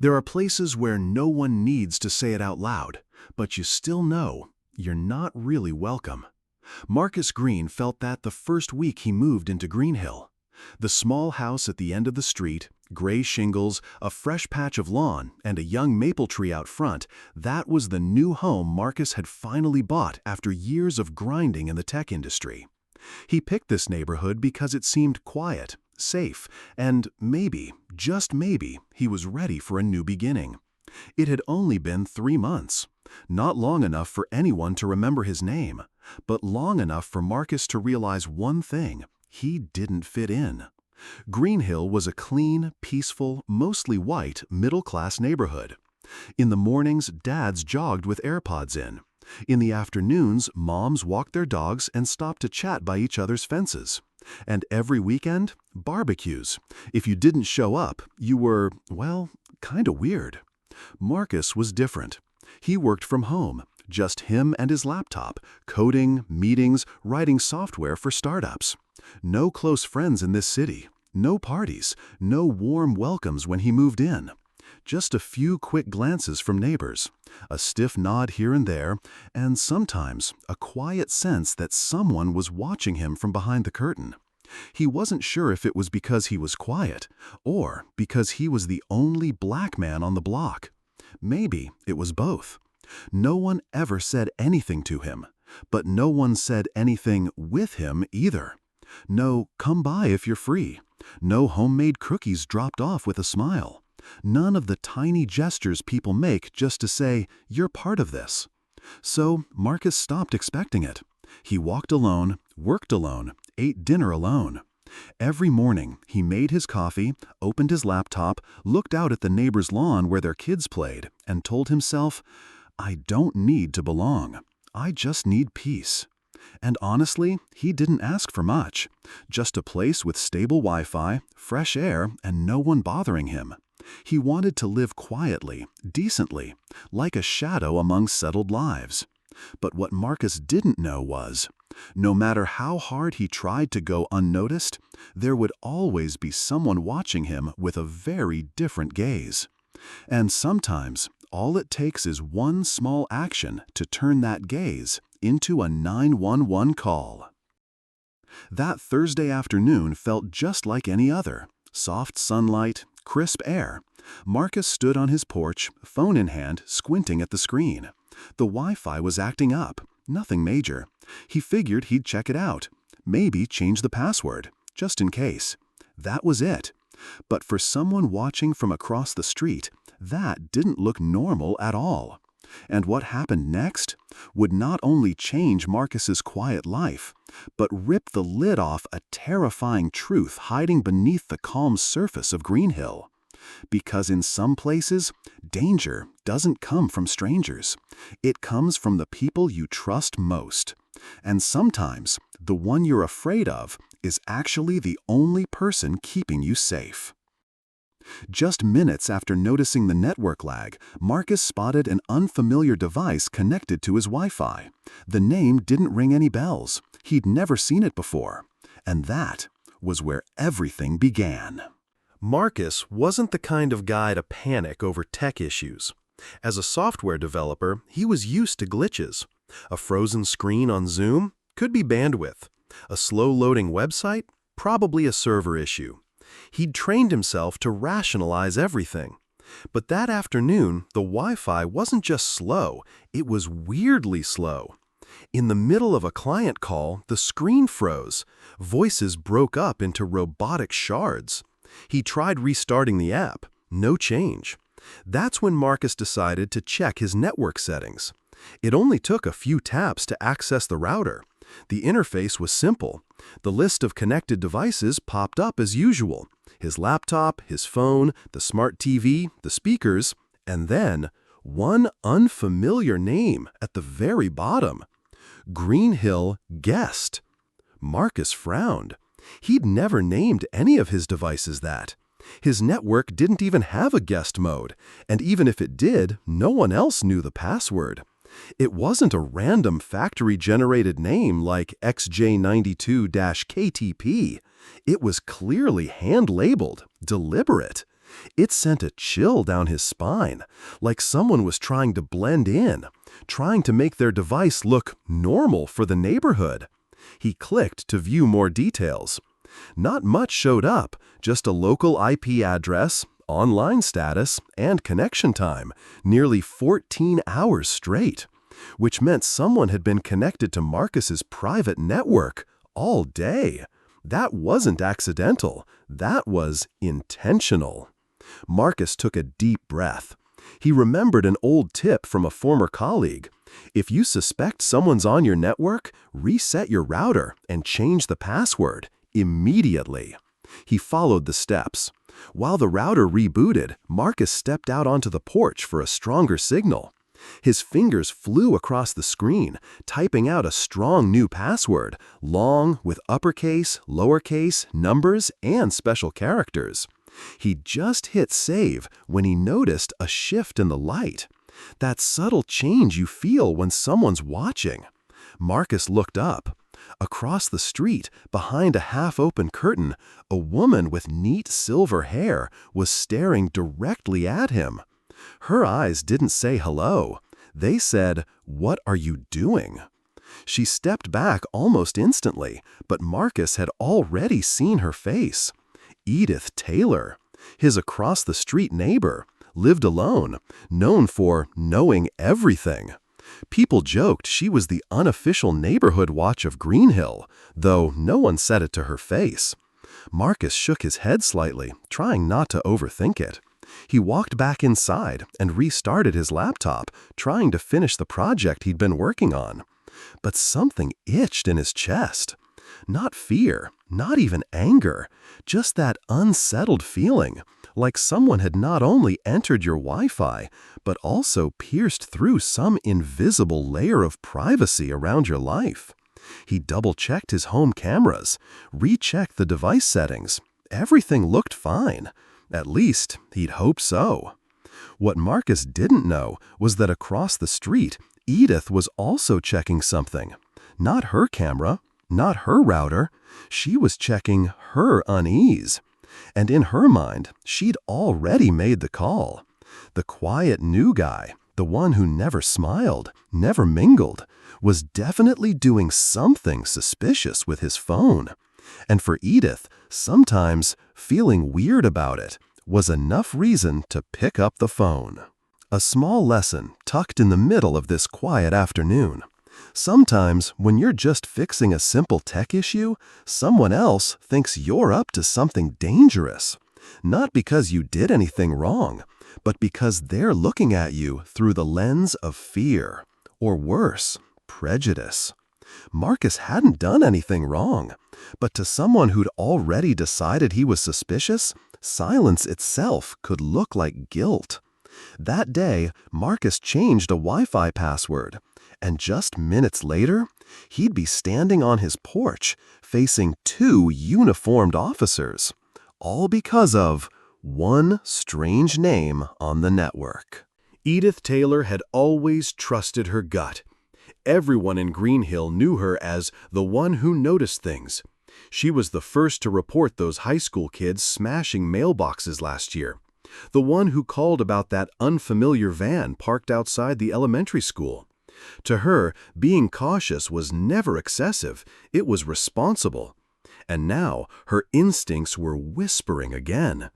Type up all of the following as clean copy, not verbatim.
There are places where no one needs to say it out loud, but you still know you're not really welcome. Marcus Green felt that the first week he moved into Greenhill. The small house at the end of the street, gray shingles, a fresh patch of lawn, and a young maple tree out front, that was the new home Marcus had finally bought after years of grinding in the tech industry. He picked this neighborhood because it seemed quiet, safe, and maybe, just maybe, he was ready for a new beginning. It had only been 3 months. Not long enough for anyone to remember his name, but long enough for Marcus to realize one thing: he didn't fit in. Greenhill was a clean, peaceful, mostly white, middle-class neighborhood. In the mornings, dads jogged with AirPods in. In the afternoons, moms walked their dogs and stopped to chat by each other's fences. And every weekend, barbecues. If you didn't show up, you were, well, kinda weird. Marcus was different. He worked from home, just him and his laptop, coding, meetings, writing software for startups. No close friends in this city, no parties, no warm welcomes when he moved in. Just a few quick glances from neighbors, a stiff nod here and there, and sometimes a quiet sense that someone was watching him from behind the curtain. He wasn't sure if it was because he was quiet, or because he was the only black man on the block. Maybe it was both. No one ever said anything to him, but no one said anything with him either. No "come by if you're free." No homemade cookies dropped off with a smile. None of the tiny gestures people make just to say, "You're part of this." So Marcus stopped expecting it. He walked alone, worked alone, ate dinner alone. Every morning, he made his coffee, opened his laptop, looked out at the neighbor's lawn where their kids played, and told himself, "I don't need to belong. I just need peace." And honestly, he didn't ask for much. Just a place with stable Wi-Fi, fresh air, and no one bothering him. He wanted to live quietly, decently, like a shadow among settled lives. But what Marcus didn't know was, no matter how hard he tried to go unnoticed, there would always be someone watching him with a very different gaze. And sometimes, all it takes is one small action to turn that gaze into a 911 call. That Thursday afternoon felt just like any other. Soft sunlight, crisp air. Marcus stood on his porch, phone in hand, squinting at the screen. The Wi-Fi was acting up. Nothing major. He figured he'd check it out. Maybe change the password, just in case. That was it. But for someone watching from across the street, that didn't look normal at all. And what happened next would not only change Marcus's quiet life, but rip the lid off a terrifying truth hiding beneath the calm surface of Greenhill. Because in some places, danger doesn't come from strangers. It comes from the people you trust most. And sometimes, the one you're afraid of is actually the only person keeping you safe. Just minutes after noticing the network lag, Marcus spotted an unfamiliar device connected to his Wi-Fi. The name didn't ring any bells. He'd never seen it before. And that was where everything began. Marcus wasn't the kind of guy to panic over tech issues. As a software developer, he was used to glitches. A frozen screen on Zoom could be bandwidth. A slow-loading website? Probably a server issue. He'd trained himself to rationalize everything. But that afternoon, the Wi-Fi wasn't just slow, it was weirdly slow. In the middle of a client call, the screen froze. Voices broke up into robotic shards. He tried restarting the app. No change. That's when Marcus decided to check his network settings. It only took a few taps to access the router. The interface was simple. The list of connected devices popped up as usual. His laptop, his phone, the smart TV, the speakers, and then one unfamiliar name at the very bottom. Greenhill Guest. Marcus frowned. He'd never named any of his devices that. His network didn't even have a guest mode, and even if it did, no one else knew the password. It wasn't a random factory-generated name like XJ92-KTP. It was clearly hand-labeled, deliberate. It sent a chill down his spine, like someone was trying to blend in, trying to make their device look normal for the neighborhood. He clicked to view more details. Not much showed up, just a local IP address, online status, and connection time, nearly 14 hours straight, which meant someone had been connected to Marcus's private network all day. That wasn't accidental. That was intentional. Marcus took a deep breath. He remembered an old tip from a former colleague. If you suspect someone's on your network, reset your router and change the password immediately. He followed the steps. While the router rebooted, Marcus stepped out onto the porch for a stronger signal. His fingers flew across the screen, typing out a strong new password, long with uppercase, lowercase, numbers, and special characters. He just hit save when he noticed a shift in the light. That subtle change you feel when someone's watching. Marcus looked up. Across the street, behind a half-open curtain, a woman with neat silver hair was staring directly at him. Her eyes didn't say hello. They said, "What are you doing?" She stepped back almost instantly, but Marcus had already seen her face. Edith Taylor, his across-the-street neighbor, lived alone, known for knowing everything. People joked she was the unofficial neighborhood watch of Greenhill, though no one said it to her face. Marcus shook his head slightly, trying not to overthink it. He walked back inside and restarted his laptop, trying to finish the project he'd been working on. But something itched in his chest. Not fear, not even anger, just that unsettled feeling, like someone had not only entered your Wi-Fi, but also pierced through some invisible layer of privacy around your life. He double-checked his home cameras, rechecked the device settings. Everything looked fine. At least, he'd hope so. What Marcus didn't know was that across the street, Edith was also checking something. Not her camera, not her router. She was checking her unease. And in her mind, she'd already made the call. The quiet new guy, the one who never smiled, never mingled, was definitely doing something suspicious with his phone. And for Edith, sometimes feeling weird about it was enough reason to pick up the phone. A small lesson tucked in the middle of this quiet afternoon. Sometimes, when you're just fixing a simple tech issue, someone else thinks you're up to something dangerous. Not because you did anything wrong, but because they're looking at you through the lens of fear, or worse, prejudice. Marcus hadn't done anything wrong, but to someone who'd already decided he was suspicious, silence itself could look like guilt. That day, Marcus changed a Wi-Fi password. And just minutes later, he'd be standing on his porch, facing 2 uniformed officers, all because of one strange name on the network. Edith Taylor had always trusted her gut. Everyone in Greenhill knew her as the one who noticed things. She was the first to report those high school kids smashing mailboxes last year. The one who called about that unfamiliar van parked outside the elementary school. To her, being cautious was never excessive, it was responsible. And now, her instincts were whispering again.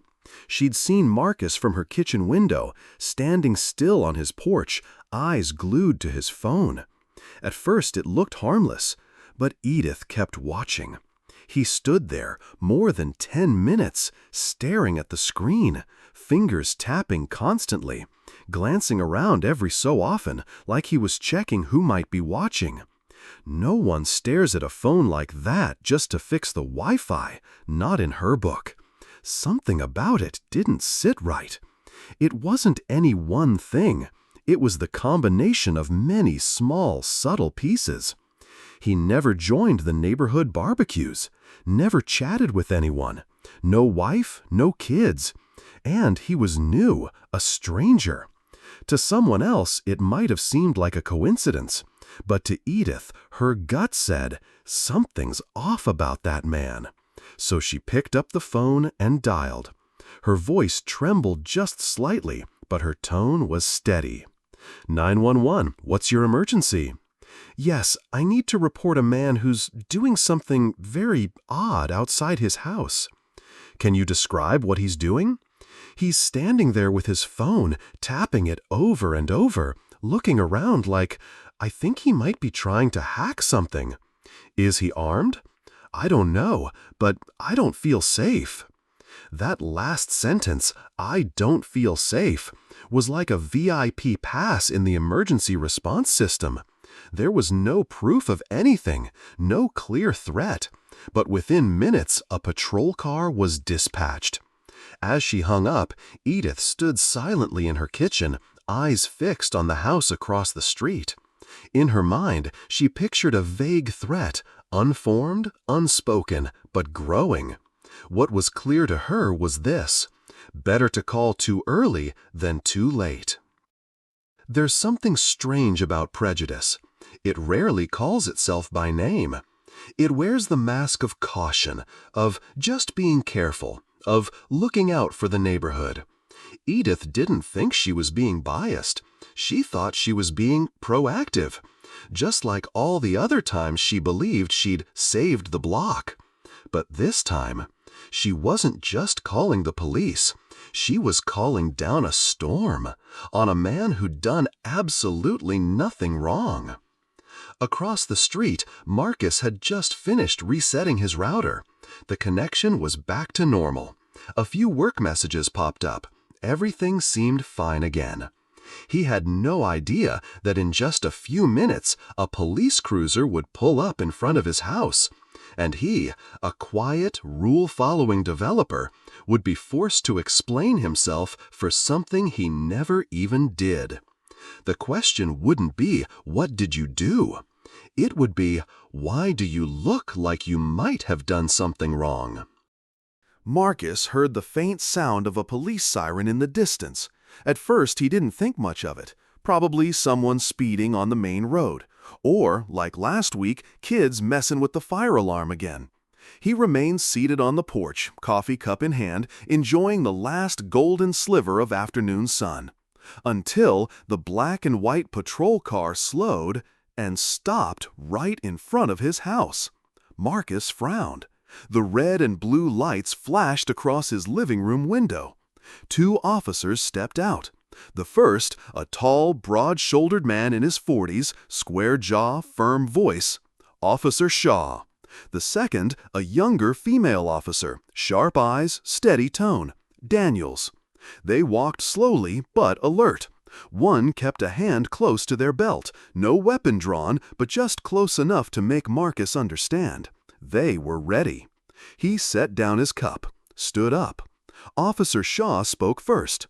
She'd seen Marcus from her kitchen window, standing still on his porch, eyes glued to his phone. At first it looked harmless, but Edith kept watching. He stood there more than 10 minutes, staring at the screen, fingers tapping constantly, glancing around every so often like he was checking who might be watching. No one stares at a phone like that just to fix the Wi-Fi, not in her book. Something about it didn't sit right. It wasn't any one thing. It was the combination of many small, subtle pieces. He never joined the neighborhood barbecues, never chatted with anyone, no wife, no kids. And he was new, a stranger. To someone else, it might have seemed like a coincidence, but to Edith, her gut said, something's off about that man. So she picked up the phone and dialed. Her voice trembled just slightly, but her tone was steady. 911, what's your emergency? Yes, I need to report a man who's doing something very odd outside his house. Can you describe what he's doing? He's standing there with his phone, tapping it over and over, looking around like, I think he might be trying to hack something. Is he armed? I don't know, but I don't feel safe. That last sentence, I don't feel safe, was like a VIP pass in the emergency response system. There was no proof of anything, no clear threat, but within minutes a patrol car was dispatched. As she hung up, Edith stood silently in her kitchen, eyes fixed on the house across the street. In her mind, she pictured a vague threat, unformed, unspoken, but growing. What was clear to her was this: better to call too early than too late. There's something strange about prejudice. It rarely calls itself by name. It wears the mask of caution, of just being careful, of looking out for the neighborhood. Edith didn't think she was being biased. She thought she was being proactive, just like all the other times she believed she'd saved the block. But this time, she wasn't just calling the police. She was calling down a storm on a man who'd done absolutely nothing wrong. Across the street, Marcus had just finished resetting his router. The connection was back to normal. A few work messages popped up. Everything seemed fine again. He had no idea that in just a few minutes a police cruiser would pull up in front of his house, and he, a quiet, rule-following developer, would be forced to explain himself for something he never even did. The question wouldn't be, "What did you do?" It would be, "Why do you look like you might have done something wrong?" Marcus heard the faint sound of a police siren in the distance. At first, he didn't think much of it. Probably someone speeding on the main road. Or, like last week, kids messing with the fire alarm again. He remained seated on the porch, coffee cup in hand, enjoying the last golden sliver of afternoon sun. Until the black and white patrol car slowed and stopped right in front of his house. Marcus frowned. The red and blue lights flashed across his living room window. Two officers stepped out. The first, a tall, broad-shouldered man in his 40s, square jaw, firm voice, Officer Shaw. The second, a younger female officer, sharp eyes, steady tone, Daniels. They walked slowly but alert. One kept a hand close to their belt, no weapon drawn, but just close enough to make Marcus understand. They were ready. He set down his cup, stood up. Officer Shaw spoke first.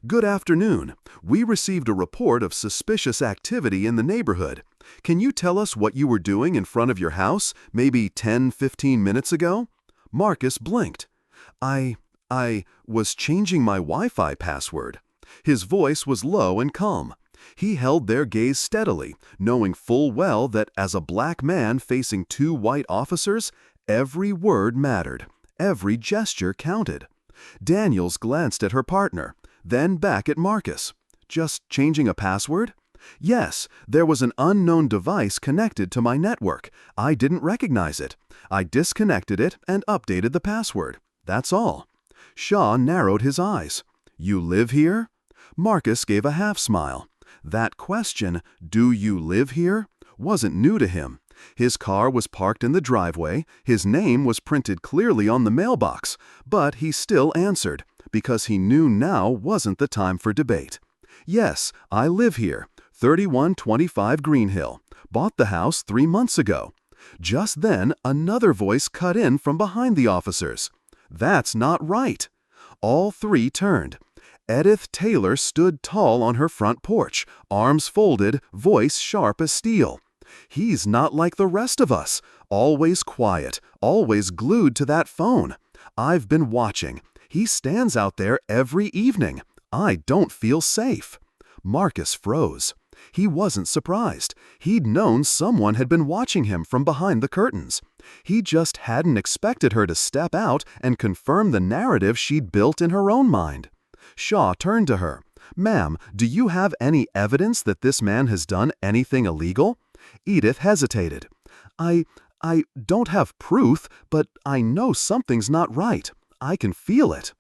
"Good afternoon. We received a report of suspicious activity in the neighborhood. Can you tell us what you were doing in front of your house, maybe 10-15 minutes ago?" Marcus blinked. I was changing my Wi-Fi password." His voice was low and calm. He held their gaze steadily, knowing full well that as a black man facing two white officers, every word mattered. Every gesture counted. Daniels glanced at her partner, then back at Marcus. "Just changing a password?" "Yes, there was an unknown device connected to my network. I didn't recognize it. I disconnected it and updated the password. That's all." Shaw narrowed his eyes. "You live here?" Marcus gave a half-smile. That question, "Do you live here?" wasn't new to him. His car was parked in the driveway, his name was printed clearly on the mailbox, but he still answered, because he knew now wasn't the time for debate. "Yes, I live here, 3125 Greenhill. Bought the house 3 months ago." Just then, another voice cut in from behind the officers. "That's not right." All three turned. Edith Taylor stood tall on her front porch, arms folded, voice sharp as steel. "He's not like the rest of us. Always quiet, always glued to that phone. I've been watching. He stands out there every evening. I don't feel safe." Marcus froze. He wasn't surprised. He'd known someone had been watching him from behind the curtains. He just hadn't expected her to step out and confirm the narrative she'd built in her own mind. Shaw turned to her. "Ma'am, do you have any evidence that this man has done anything illegal?" Edith hesitated. I don't have proof, but I know something's not right. I can feel it."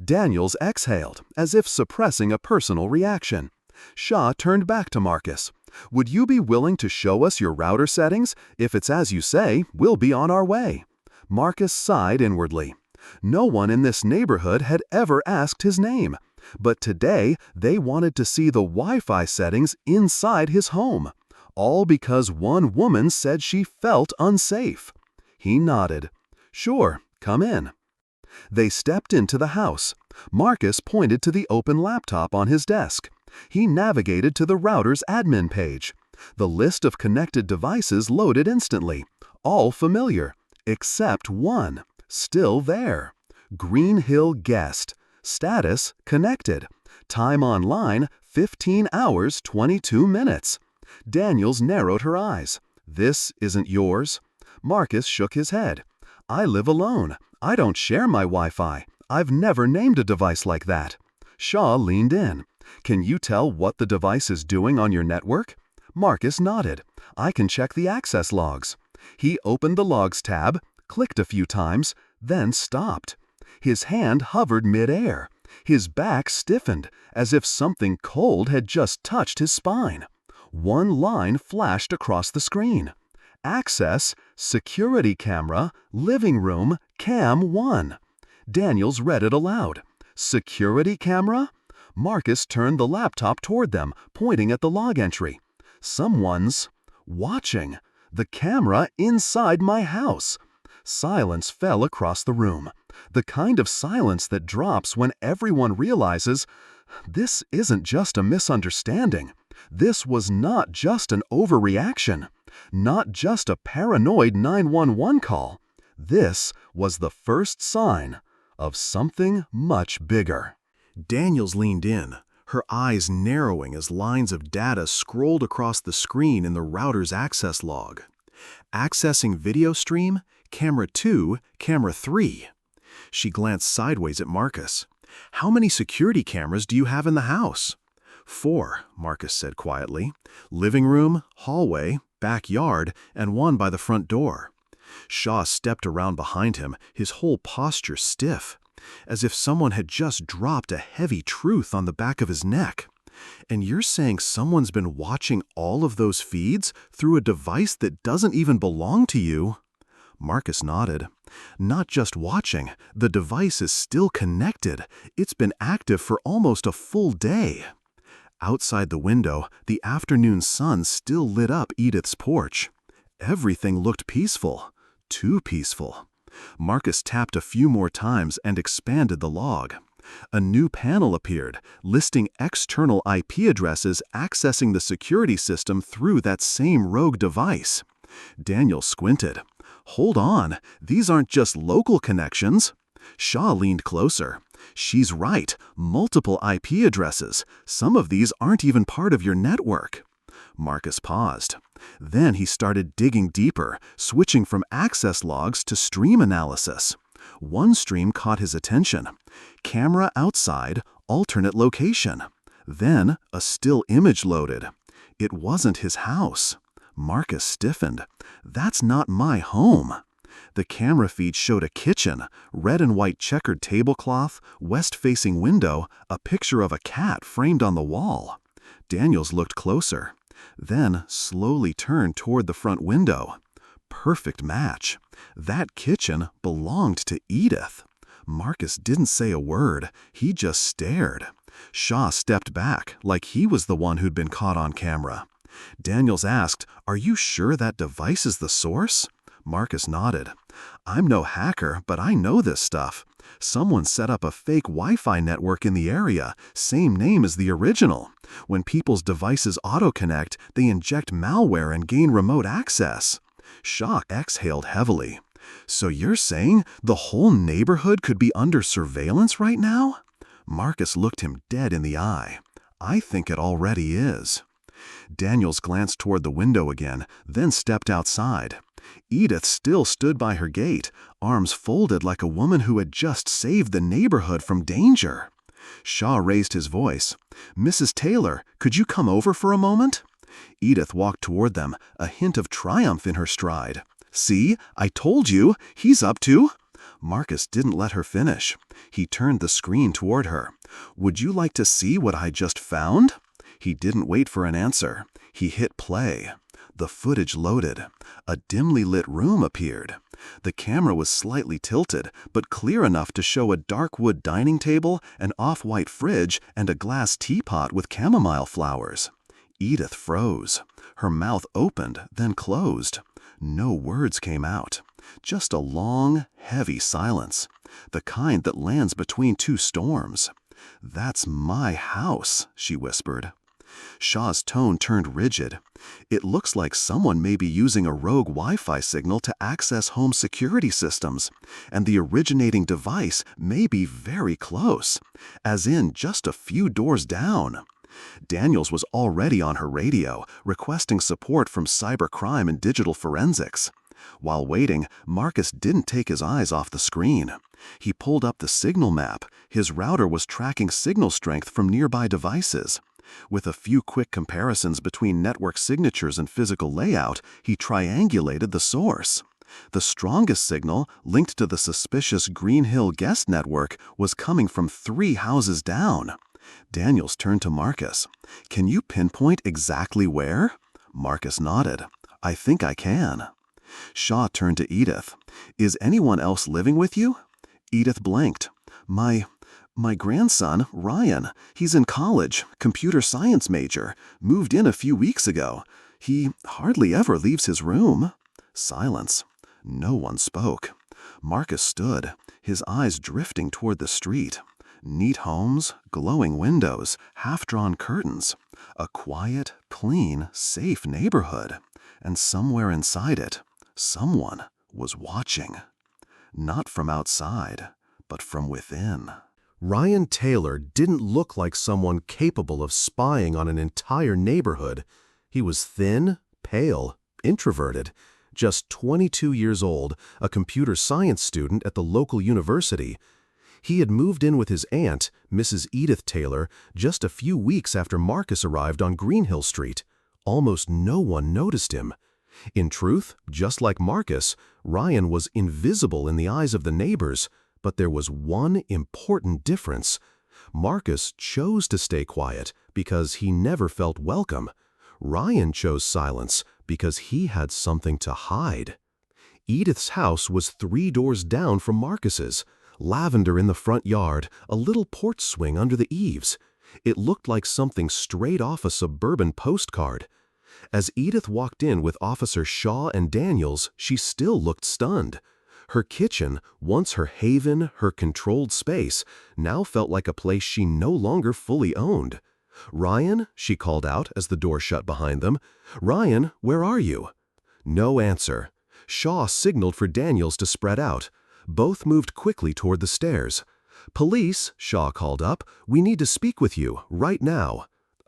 Daniels exhaled, as if suppressing a personal reaction. Shaw turned back to Marcus. "Would you be willing to show us your router settings? If it's as you say, we'll be on our way." Marcus sighed inwardly. No one in this neighborhood had ever asked his name, but today they wanted to see the Wi-Fi settings inside his home. All because one woman said she felt unsafe. He nodded. "Sure, come in." They stepped into the house. Marcus pointed to the open laptop on his desk. He navigated to the router's admin page. The list of connected devices loaded instantly, all familiar, except one, still there. Green Hill Guest. Status connected. Time online 15 hours 22 minutes. Daniels narrowed her eyes. "This isn't yours?" Marcus shook his head. "I live alone. I don't share my Wi-Fi. I've never named a device like that." Shaw leaned in. "Can you tell what the device is doing on your network?" Marcus nodded. "I can check the access logs." He opened the Logs tab, clicked a few times, then stopped. His hand hovered mid-air. His back stiffened, as if something cold had just touched his spine. One line flashed across the screen. Access, security camera, living room, cam 1. Daniels read it aloud. Security camera? Marcus turned the laptop toward them, pointing at the log entry. "Someone's watching. The camera inside my house." Silence fell across the room. The kind of silence that drops when everyone realizes this isn't just a misunderstanding. This was not just an overreaction, not just a paranoid 911 call. This was the first sign of something much bigger. Daniels leaned in, her eyes narrowing as lines of data scrolled across the screen in the router's access log. Accessing video stream, camera 2, camera 3. She glanced sideways at Marcus. "How many security cameras do you have in the house?" "4, Marcus said quietly. "Living room, hallway, backyard, and one by the front door." Shaw stepped around behind him, his whole posture stiff, as if someone had just dropped a heavy truth on the back of his neck. "And you're saying someone's been watching all of those feeds through a device that doesn't even belong to you?" Marcus nodded. "Not just watching, the device is still connected. It's been active for almost a full day." Outside the window, the afternoon sun still lit up Edith's porch. Everything looked peaceful. Too peaceful. Marcus tapped a few more times and expanded the log. A new panel appeared, listing external IP addresses accessing the security system through that same rogue device. Daniel squinted. "Hold on, these aren't just local connections." Shaw leaned closer. "She's right, multiple IP addresses. Some of these aren't even part of your network." Marcus paused. Then he started digging deeper, switching from access logs to stream analysis. One stream caught his attention. Camera outside, alternate location. Then a still image loaded. It wasn't his house. Marcus stiffened. "That's not my home." The camera feed showed a kitchen, red and white checkered tablecloth, west-facing window, a picture of a cat framed on the wall. Daniels looked closer, then slowly turned toward the front window. Perfect match. That kitchen belonged to Edith. Marcus didn't say a word. He just stared. Shaw stepped back, like he was the one who'd been caught on camera. Daniels asked, "Are you sure that device is the source?" Marcus nodded. "I'm no hacker, but I know this stuff. Someone set up a fake Wi-Fi network in the area, same name as the original. When people's devices auto-connect, they inject malware and gain remote access." Shaw exhaled heavily. "So you're saying the whole neighborhood could be under surveillance right now?" Marcus looked him dead in the eye. "I think it already is." Daniels glanced toward the window again, then stepped outside. Edith still stood by her gate, arms folded like a woman who had just saved the neighborhood from danger. Shaw raised his voice. "Mrs. Taylor, could you come over for a moment?" Edith walked toward them, a hint of triumph in her stride. "See, I told you, he's up to—" Marcus didn't let her finish. He turned the screen toward her. "Would you like to see what I just found?" He didn't wait for an answer. He hit play. The footage loaded. A dimly lit room appeared. The camera was slightly tilted, but clear enough to show a dark wood dining table, an off-white fridge, and a glass teapot with chamomile flowers. Edith froze. Her mouth opened, then closed. No words came out. Just a long, heavy silence. The kind that lands between two storms. "That's my house," she whispered. Shaw's tone turned rigid. "It looks like someone may be using a rogue Wi-Fi signal to access home security systems, and the originating device may be very close, as in just a few doors down." Daniels was already on her radio, requesting support from cybercrime and digital forensics. While waiting, Marcus didn't take his eyes off the screen. He pulled up the signal map. His router was tracking signal strength from nearby devices. With a few quick comparisons between network signatures and physical layout, he triangulated the source. The strongest signal, linked to the suspicious Green Hill guest network, was coming from 3 houses down. Daniels turned to Marcus. "Can you pinpoint exactly where?" Marcus nodded. "I think I can." Shaw turned to Edith. "Is anyone else living with you?" Edith blinked. My grandson, Ryan. He's in college, computer science major, moved in a few weeks ago. He hardly ever leaves his room." Silence. No one spoke. Marcus stood, his eyes drifting toward the street. Neat homes, glowing windows, half-drawn curtains. A quiet, clean, safe neighborhood. And somewhere inside it, someone was watching. Not from outside, but from within. Ryan Taylor didn't look like someone capable of spying on an entire neighborhood. He was thin, pale, introverted, just 22 years old, a computer science student at the local university. He had moved in with his aunt, Mrs. Edith Taylor, just a few weeks after Marcus arrived on Greenhill Street. Almost no one noticed him. In truth, just like Marcus, Ryan was invisible in the eyes of the neighbors. But there was one important difference. Marcus chose to stay quiet because he never felt welcome. Ryan chose silence because he had something to hide. Edith's house was 3 doors down from Marcus's. Lavender in the front yard, a little porch swing under the eaves. It looked like something straight off a Suburban postcard. As Edith walked in with Officer Shaw and Daniels, she still looked stunned. Her kitchen, once her haven, her controlled space, now felt like a place she no longer fully owned. "Ryan," she called out as the door shut behind them. "Ryan, where are you?" No answer. Shaw signaled for Daniels to spread out. Both moved quickly toward the stairs. "Police," Shaw called up. "We need to speak with you, right now."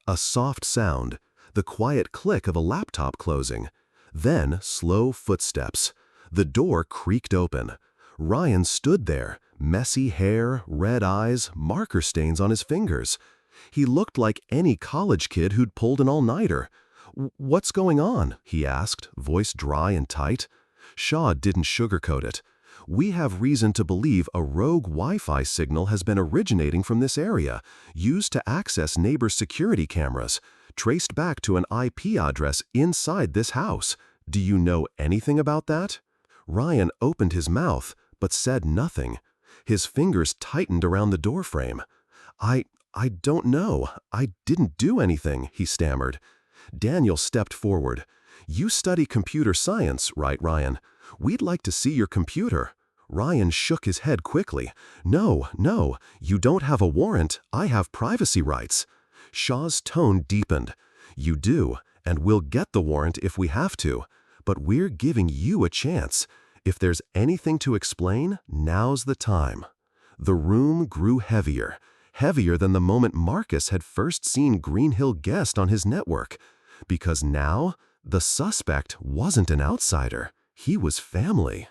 A soft sound. The quiet click of a laptop closing. Then slow footsteps. The door creaked open. Ryan stood there, messy hair, red eyes, marker stains on his fingers. He looked like any college kid who'd pulled an all-nighter. "What's going on?" he asked, voice dry and tight. Shaw didn't sugarcoat it. "We have reason to believe a rogue Wi-Fi signal has been originating from this area, used to access neighbor security cameras, traced back to an IP address inside this house. Do you know anything about that?" Ryan opened his mouth, but said nothing. His fingers tightened around the doorframe. I don't know. I didn't do anything," he stammered. Daniel stepped forward. "You study computer science, right, Ryan? We'd like to see your computer." Ryan shook his head quickly. No, you don't have a warrant. I have privacy rights." Shaw's tone deepened. "You do, and we'll get the warrant if we have to. But we're giving you a chance. If there's anything to explain, now's the time." The room grew heavier than the moment Marcus had first seen Greenhill Guest on his network. Because now, the suspect wasn't an outsider. He was family.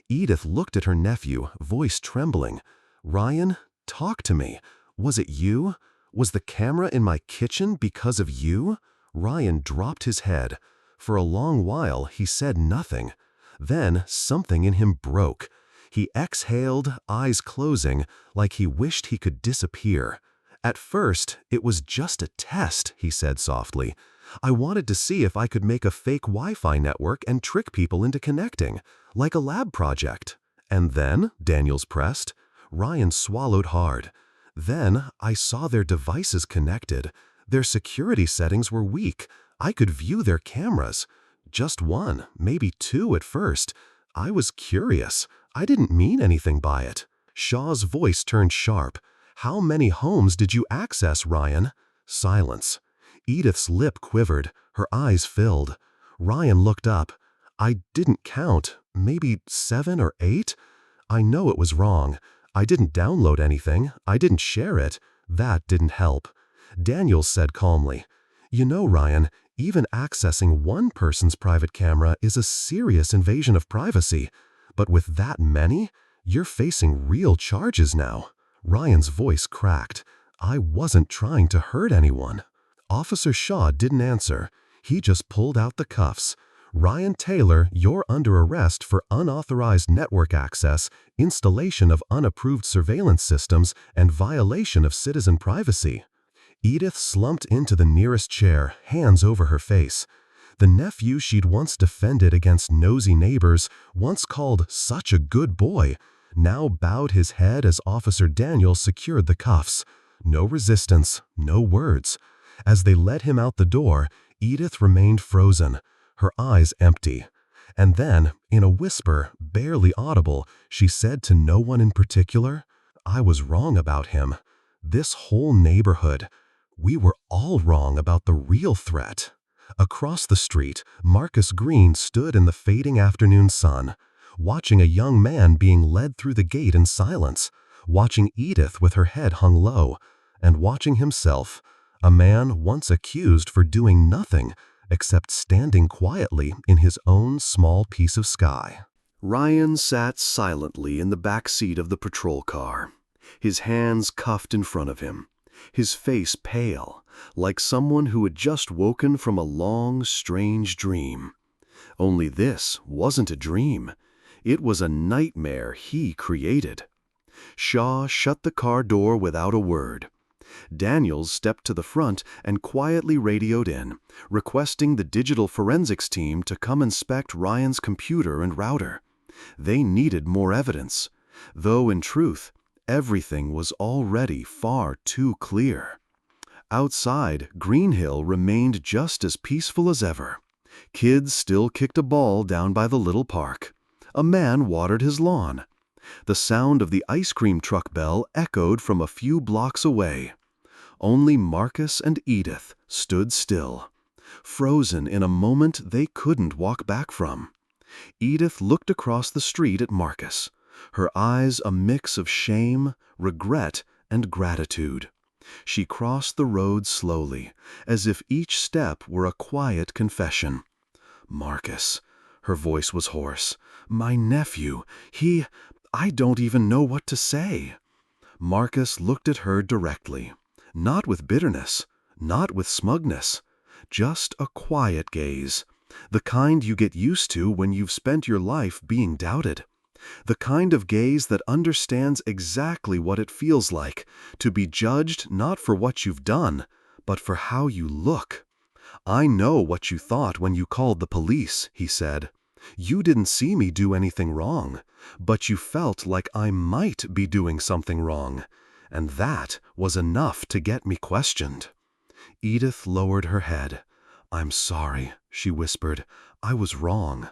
Edith looked at her nephew, voice trembling. "Ryan, talk to me. Was it you? Was the camera in my kitchen because of you?" Ryan dropped his head. For a long while, he said nothing. Then something in him broke. He exhaled, eyes closing, like he wished he could disappear. "At first, it was just a test," he said softly. "I wanted to see if I could make a fake Wi-Fi network and trick people into connecting, like a lab project." "And then?" Daniels pressed. Ryan swallowed hard. "Then I saw their devices connected. Their security settings were weak. I could view their cameras. Just one, maybe two at first. I was curious. I didn't mean anything by it." Shaw's voice turned sharp. "How many homes did you access, Ryan?" Silence. Edith's lip quivered. Her eyes filled. Ryan looked up. "I didn't count. Maybe 7 or 8? I know it was wrong. I didn't download anything. I didn't share it. That didn't help." Daniels said calmly, "You know, Ryan, even accessing one person's private camera is a serious invasion of privacy. But with that many, you're facing real charges now." Ryan's voice cracked. "I wasn't trying to hurt anyone." Officer Shaw didn't answer. He just pulled out the cuffs. "Ryan Taylor, you're under arrest for unauthorized network access, installation of unapproved surveillance systems, and violation of citizen privacy." Edith slumped into the nearest chair, hands over her face. The nephew she'd once defended against nosy neighbors, once called such a good boy, now bowed his head as Officer Daniel secured the cuffs. No resistance, no words. As they led him out the door, Edith remained frozen, her eyes empty. And then, in a whisper, barely audible, she said to no one in particular, "I was wrong about him. This whole neighborhood. We were all wrong about the real threat." Across the street, Marcus Green stood in the fading afternoon sun, watching a young man being led through the gate in silence, watching Edith with her head hung low, and watching himself, a man once accused for doing nothing except standing quietly in his own small piece of sky. Ryan sat silently in the back seat of the patrol car, his hands cuffed in front of him, his face pale, like someone who had just woken from a long, strange dream. Only this wasn't a dream. It was a nightmare he created. Shaw shut the car door without a word. Daniels stepped to the front and quietly radioed in, requesting the digital forensics team to come inspect Ryan's computer and router. They needed more evidence, though in truth, everything was already far too clear. Outside, Green Hill remained just as peaceful as ever. Kids still kicked a ball down by the little park. A man watered his lawn. The sound of the ice cream truck bell echoed from a few blocks away. Only Marcus and Edith stood still, frozen in a moment they couldn't walk back from. Edith looked across the street at Marcus, her eyes a mix of shame, regret, and gratitude. She crossed the road slowly, as if each step were a quiet confession. "Marcus," her voice was hoarse, "my nephew, I don't even know what to say." Marcus looked at her directly, not with bitterness, not with smugness, just a quiet gaze, the kind you get used to when you've spent your life being doubted. The kind of gaze that understands exactly what it feels like to be judged not for what you've done, but for how you look. "I know what you thought when you called the police," he said. "You didn't see me do anything wrong, but you felt like I might be doing something wrong, and that was enough to get me questioned." Edith lowered her head. "I'm sorry," she whispered. "I was wrong."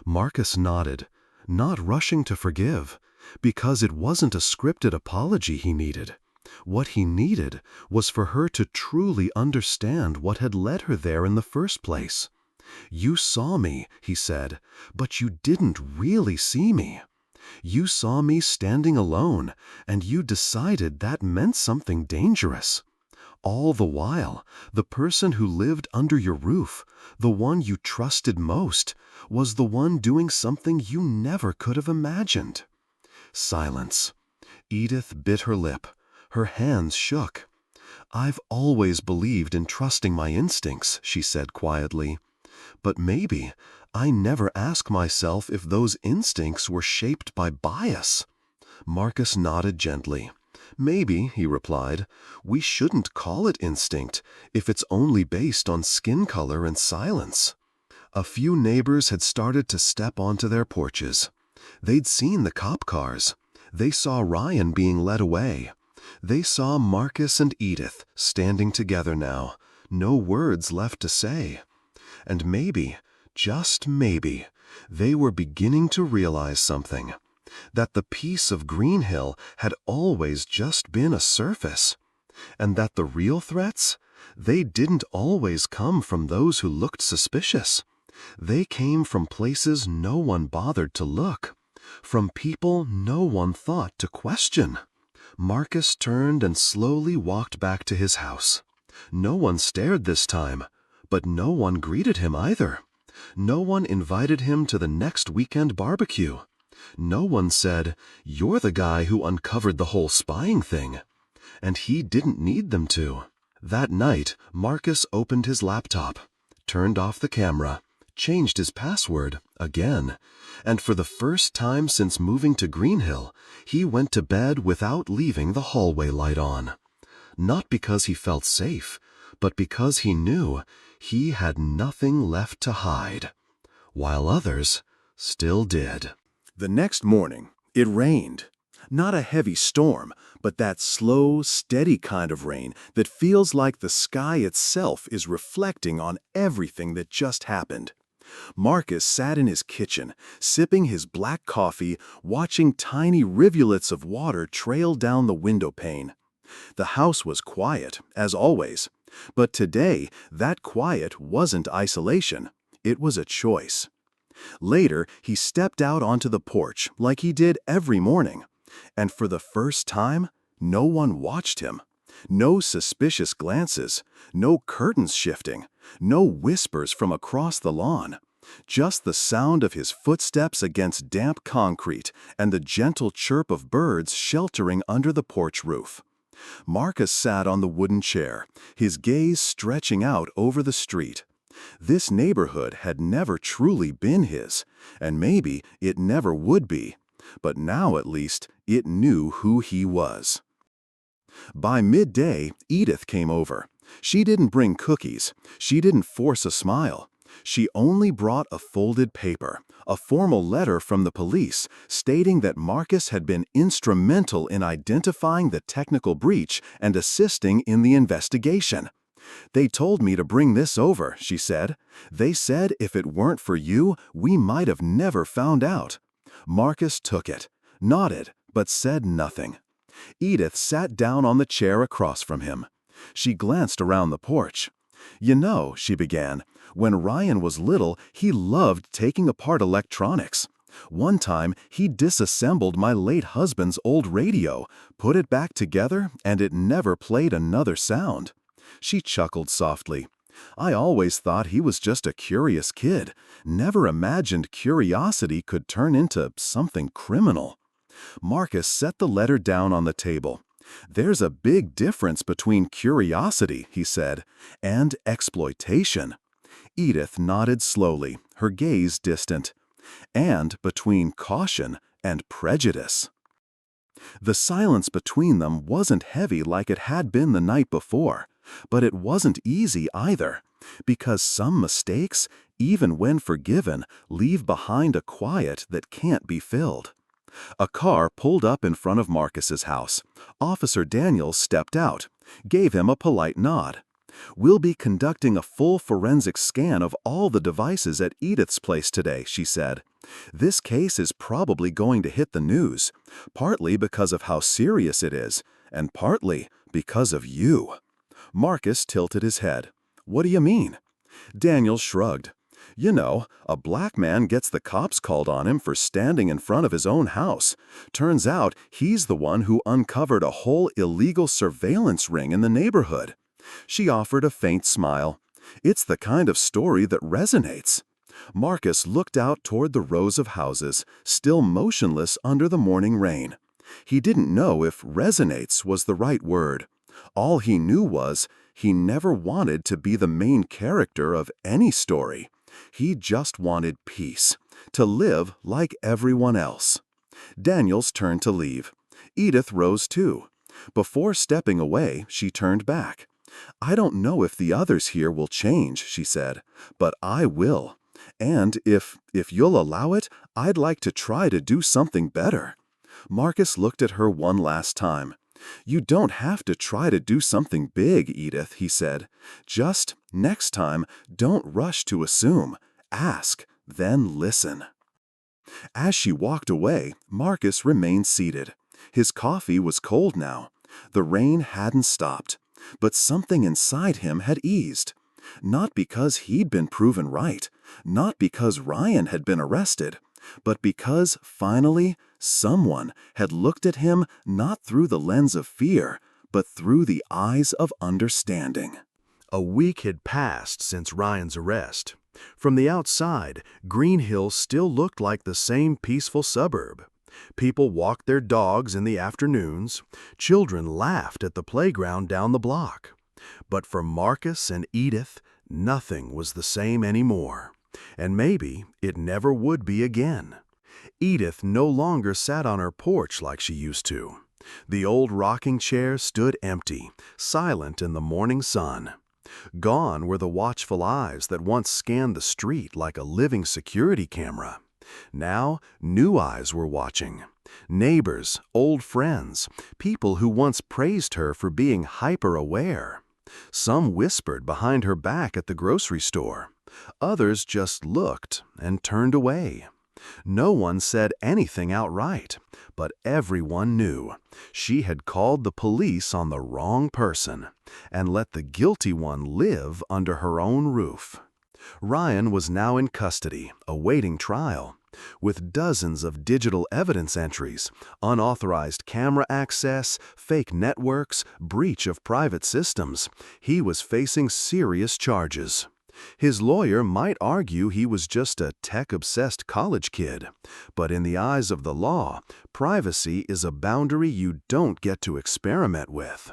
Marcus nodded, not rushing to forgive, because it wasn't a scripted apology he needed. What he needed was for her to truly understand what had led her there in the first place. "You saw me," he said, "but you didn't really see me. You saw me standing alone, and you decided that meant something dangerous. all the while, the person who lived under your roof, the one you trusted most, was the one doing something you never could have imagined. Silence. Edith bit her lip. Her hands shook. "I've always believed in trusting my instincts," she said quietly. "But maybe I never ask myself if those instincts were shaped by bias." Marcus nodded gently. "Maybe," he replied, "we shouldn't call it instinct if it's only based on skin color and silence." A few neighbors had started to step onto their porches. They'd seen the cop cars. They saw Ryan being led away. They saw Marcus and Edith standing together now, no words left to say. And maybe, just maybe, they were beginning to realize something. That the peace of Greenhill had always just been a surface. And that the real threats, they didn't always come from those who looked suspicious. They came from places no one bothered to look. From people no one thought to question. Marcus turned and slowly walked back to his house. No one stared this time, but no one greeted him either. No one invited him to the next weekend barbecue. No one said, "You're the guy who uncovered the whole spying thing." And he didn't need them to. That night, Marcus opened his laptop, turned off the camera, changed his password again, and for the first time since moving to Greenhill, he went to bed without leaving the hallway light on. Not because he felt safe, but because he knew he had nothing left to hide, while others still did. The next morning, it rained. Not a heavy storm, but that slow, steady kind of rain that feels like the sky itself is reflecting on everything that just happened. Marcus sat in his kitchen, sipping his black coffee, watching tiny rivulets of water trail down the window pane. The house was quiet, as always. But today, that quiet wasn't isolation. It was a choice. Later, he stepped out onto the porch like he did every morning. And for the first time, no one watched him. No suspicious glances, no curtains shifting, no whispers from across the lawn. Just the sound of his footsteps against damp concrete and the gentle chirp of birds sheltering under the porch roof. Marcus sat on the wooden chair, his gaze stretching out over the street. This neighborhood had never truly been his, and maybe it never would be. But now, at least, it knew who he was. By midday, Edith came over. She didn't bring cookies. She didn't force a smile. She only brought a folded paper, a formal letter from the police stating that Marcus had been instrumental in identifying the technical breach and assisting in the investigation. "They told me to bring this over," she said. "They said if it weren't for you, we might have never found out." Marcus took it, nodded, but said nothing. Edith sat down on the chair across from him. She glanced around the porch. "You know," she began, "when Ryan was little, he loved taking apart electronics. One time, he disassembled my late husband's old radio, put it back together, and it never played another sound." She chuckled softly. "I always thought he was just a curious kid, never imagined curiosity could turn into something criminal." Marcus set the letter down on the table. "There's a big difference between curiosity," he said, "and exploitation." Edith nodded slowly, her gaze distant. "And between caution and prejudice." The silence between them wasn't heavy like it had been the night before, but it wasn't easy either, because some mistakes, even when forgiven, leave behind a quiet that can't be filled. A car pulled up in front of Marcus's house. Officer Daniels stepped out, gave him a polite nod. "We'll be conducting a full forensic scan of all the devices at Edith's place today," she said. "This case is probably going to hit the news, partly because of how serious it is, and partly because of you." Marcus tilted his head. "What do you mean?" Daniels shrugged. "You know, a black man gets the cops called on him for standing in front of his own house. Turns out he's the one who uncovered a whole illegal surveillance ring in the neighborhood. She offered a faint smile. "It's the kind of story that resonates." Marcus looked out toward the rows of houses, still motionless under the morning rain. He didn't know if resonates was the right word. All he knew was he never wanted to be the main character of any story. He just wanted peace, to live like everyone else. Daniel's turned to leave. Edith rose too. Before stepping away, she turned back. "I don't know if the others here will change," she said, "but I will. And if you'll allow it, I'd like to try to do something better." Marcus looked at her one last time. "You don't have to try to do something big, Edith," he said. "Just, next time, don't rush to assume. Ask, then listen." As she walked away, Marcus remained seated. His coffee was cold now. The rain hadn't stopped, but something inside him had eased. Not because he'd been proven right, not because Ryan had been arrested, but because, finally, someone had looked at him not through the lens of fear, but through the eyes of understanding. A week had passed since Ryan's arrest. From the outside, Green Hill still looked like the same peaceful suburb. People walked their dogs in the afternoons. Children laughed at the playground down the block. But for Marcus and Edith, nothing was the same anymore. And maybe it never would be again. Edith no longer sat on her porch like she used to. The old rocking chair stood empty, silent in the morning sun. Gone were the watchful eyes that once scanned the street like a living security camera. Now, new eyes were watching. Neighbors, old friends, people who once praised her for being hyper-aware. Some whispered behind her back at the grocery store. Others just looked and turned away. No one said anything outright, but everyone knew. She had called the police on the wrong person and let the guilty one live under her own roof. Ryan was now in custody, awaiting trial. With dozens of digital evidence entries, unauthorized camera access, fake networks, breach of private systems, he was facing serious charges. His lawyer might argue he was just a tech-obsessed college kid, but in the eyes of the law, privacy is a boundary you don't get to experiment with.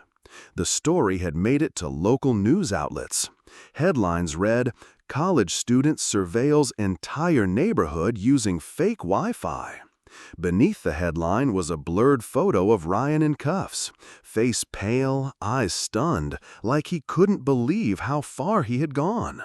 The story had made it to local news outlets. Headlines read, "College student surveils entire neighborhood using fake Wi-Fi." Beneath the headline was a blurred photo of Ryan in cuffs, face pale, eyes stunned, like he couldn't believe how far he had gone.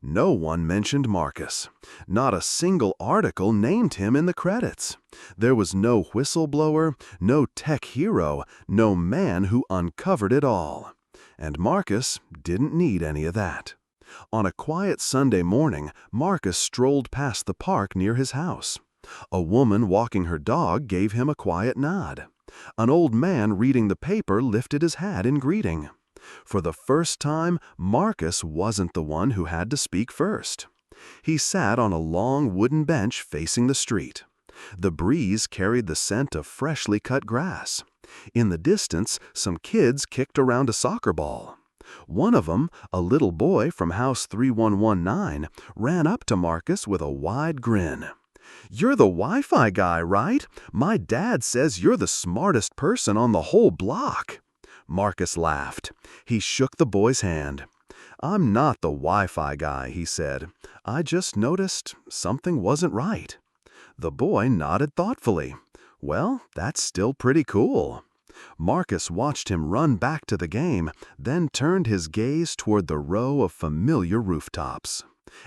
No one mentioned Marcus. Not a single article named him in the credits. There was no whistleblower, no tech hero, no man who uncovered it all. And Marcus didn't need any of that. On a quiet Sunday morning, Marcus strolled past the park near his house. A woman walking her dog gave him a quiet nod. An old man reading the paper lifted his hat in greeting. For the first time, Marcus wasn't the one who had to speak first. He sat on a long wooden bench facing the street. The breeze carried the scent of freshly cut grass. In the distance, some kids kicked around a soccer ball. One of them, a little boy from house 3119, ran up to Marcus with a wide grin. "You're the Wi-Fi guy, right? My dad says you're the smartest person on the whole block." Marcus laughed. He shook the boy's hand. "I'm not the Wi-Fi guy," he said. "I just noticed something wasn't right." The boy nodded thoughtfully. "Well, that's still pretty cool." Marcus watched him run back to the game, then turned his gaze toward the row of familiar rooftops.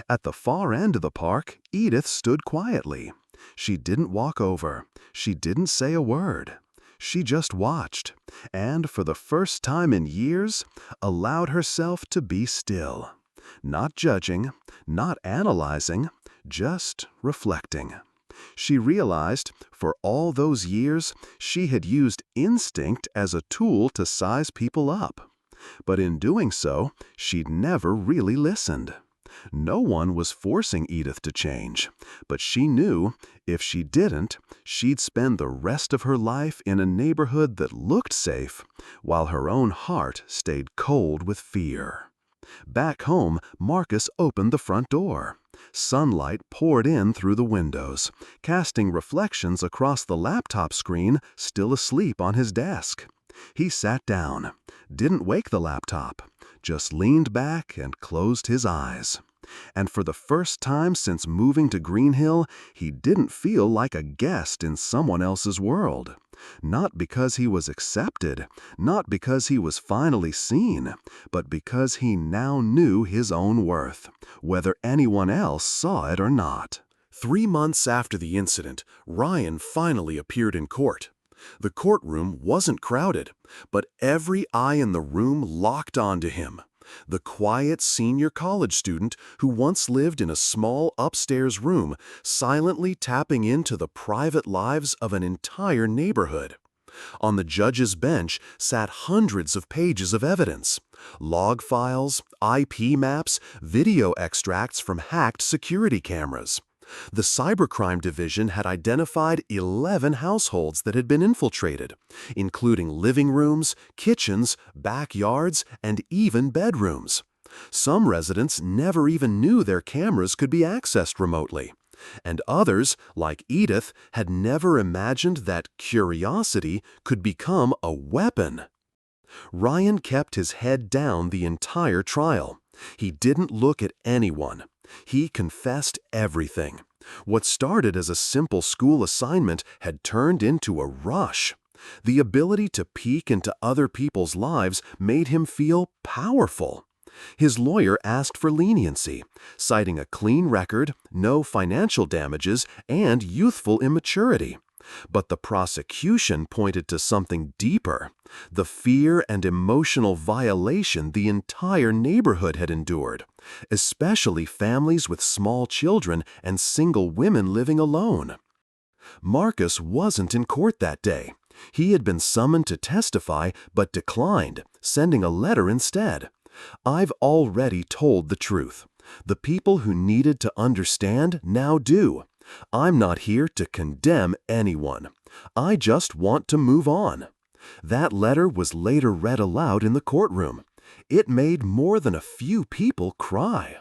At the far end of the park, Edith stood quietly. She didn't walk over. She didn't say a word. She just watched, and for the first time in years, allowed herself to be still. Not judging, not analyzing, just reflecting. She realized, for all those years, she had used instinct as a tool to size people up. But in doing so, she'd never really listened. No one was forcing Edith to change, but she knew if she didn't, she'd spend the rest of her life in a neighborhood that looked safe, while her own heart stayed cold with fear. Back home, Marcus opened the front door. Sunlight poured in through the windows, casting reflections across the laptop screen still asleep on his desk. He sat down, didn't wake the laptop, just leaned back and closed his eyes. And for the first time since moving to Green Hill, he didn't feel like a guest in someone else's world. Not because he was accepted, not because he was finally seen, but because he now knew his own worth, whether anyone else saw it or not. 3 months after the incident, Ryan finally appeared in court. The courtroom wasn't crowded, but every eye in the room locked onto him. The quiet senior college student who once lived in a small upstairs room, silently tapping into the private lives of an entire neighborhood. On the judge's bench sat hundreds of pages of evidence: log files, IP maps, video extracts from hacked security cameras. The Cybercrime Division had identified 11 households that had been infiltrated, including living rooms, kitchens, backyards, and even bedrooms. Some residents never even knew their cameras could be accessed remotely. And others, like Edith, had never imagined that curiosity could become a weapon. Ryan kept his head down the entire trial. He didn't look at anyone. He confessed everything. What started as a simple school assignment had turned into a rush. The ability to peek into other people's lives made him feel powerful. His lawyer asked for leniency, citing a clean record, no financial damages, and youthful immaturity. But the prosecution pointed to something deeper: the fear and emotional violation the entire neighborhood had endured, especially families with small children and single women living alone. Marcus wasn't in court that day. He had been summoned to testify but declined, sending a letter instead. "I've already told the truth. The people who needed to understand now do. I'm not here to condemn anyone. I just want to move on." That letter was later read aloud in the courtroom. It made more than a few people cry.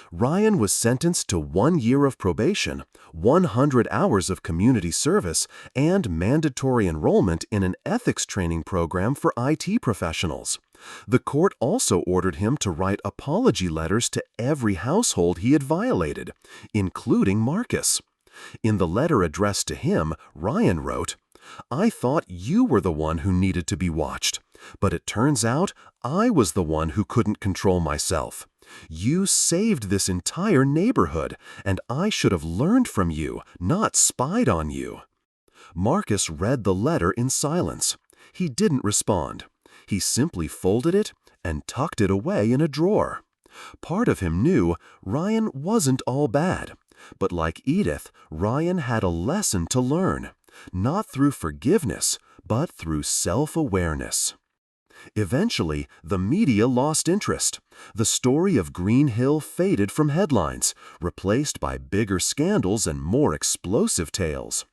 Ryan was sentenced to 1 year of probation, 100 hours of community service, and mandatory enrollment in an ethics training program for IT professionals. The court also ordered him to write apology letters to every household he had violated, including Marcus. In the letter addressed to him, Ryan wrote, "I thought you were the one who needed to be watched, but it turns out I was the one who couldn't control myself. You saved this entire neighborhood, and I should have learned from you, not spied on you." Marcus read the letter in silence. He didn't respond. He simply folded it and tucked it away in a drawer. Part of him knew Ryan wasn't all bad, but like Edith, Ryan had a lesson to learn, not through forgiveness, but through self-awareness. Eventually, the media lost interest. The story of Green Hill faded from headlines, replaced by bigger scandals and more explosive tales.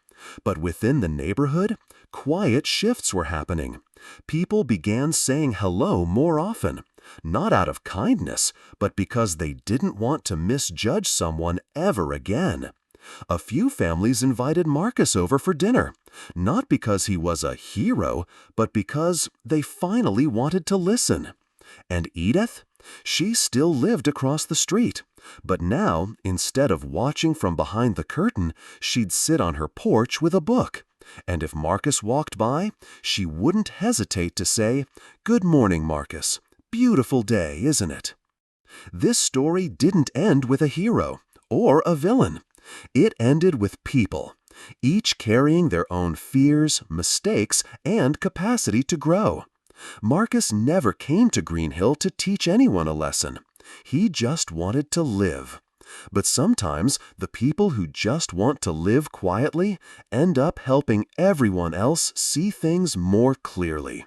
But within the neighborhood, quiet shifts were happening. People began saying hello more often, not out of kindness, but because they didn't want to misjudge someone ever again. A few families invited Marcus over for dinner, not because he was a hero, but because they finally wanted to listen. And Edith? She still lived across the street, but now, instead of watching from behind the curtain, she'd sit on her porch with a book. And if Marcus walked by, she wouldn't hesitate to say, "Good morning, Marcus. Beautiful day, isn't it?" This story didn't end with a hero or a villain. It ended with people, each carrying their own fears, mistakes, and capacity to grow. Marcus never came to Green Hill to teach anyone a lesson. He just wanted to live. But sometimes the people who just want to live quietly end up helping everyone else see things more clearly.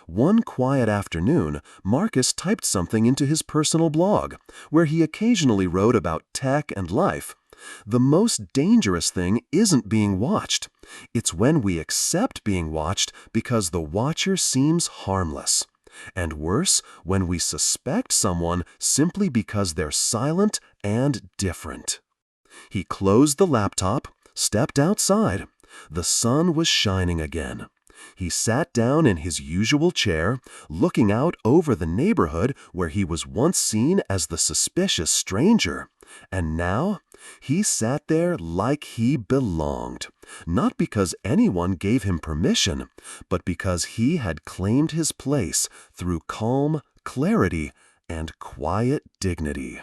One quiet afternoon, Marcus typed something into his personal blog, where he occasionally wrote about tech and life. The most dangerous thing isn't being watched. It's when we accept being watched because the watcher seems harmless. And worse, when we suspect someone simply because they're silent and different. He closed the laptop, stepped outside. The sun was shining again. He sat down in his usual chair, looking out over the neighborhood where he was once seen as the suspicious stranger. And now, he sat there like he belonged, not because anyone gave him permission, but because he had claimed his place through calm, clarity, and quiet dignity.